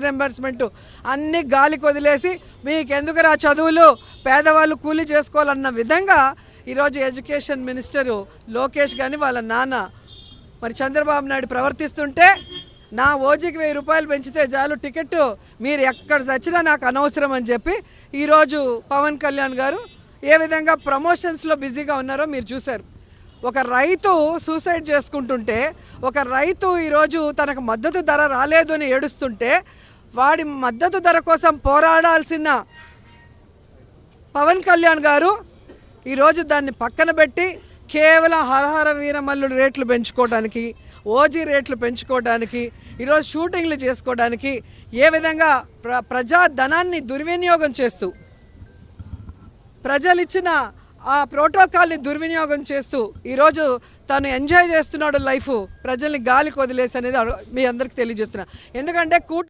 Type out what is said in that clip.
Reimbursement అన్నీ గాలికి వదిలేసి మీకెందుకురా చదువులు, పేదవాళ్ళు కూలీ చేసుకోవాలన్న విధంగా ఈరోజు ఎడ్యుకేషన్ మినిస్టరు లోకేష్ కానీ వాళ్ళ నాన్న మరి చంద్రబాబు నాయుడు ప్రవర్తిస్తుంటే, నా ఓజీకి 1000 రూపాయలు పెంచితే చాలు టికెట్, మీరు ఎక్కడ చచ్చినా నాకు అనవసరం అని చెప్పి ఈరోజు పవన్ కళ్యాణ్ గారు ఏ విధంగా ప్రమోషన్స్లో బిజీగా ఉన్నారో మీరు చూశారు. ఒక రైతు సూసైడ్ చేసుకుంటుంటే, ఒక రైతు ఈరోజు తనకు మద్దతు ధర రాలేదు అని ఏడుస్తుంటే, వాడి మద్దతు ధర కోసం పోరాడాల్సిన పవన్ కళ్యాణ్ గారు ఈరోజు దాన్ని పక్కన పెట్టి కేవలం హరహర వీరమల్లుడు రేట్లు పెంచుకోవడానికి, ఓజీ రేట్లు పెంచుకోవడానికి, ఈరోజు షూటింగ్లు చేసుకోవడానికి ఏ విధంగా ప్రజాధనాన్ని దుర్వినియోగం చేస్తూ, ప్రజలు ఇచ్చిన ఆ ప్రోటోకాల్ని దుర్వినియోగం చేస్తూ ఈరోజు తను ఎంజాయ్ చేస్తున్నాడు లైఫ్, ప్రజల్ని గాలికి వదిలేసి అనేది మీ అందరికీ తెలియజేస్తున్నా. ఎందుకంటే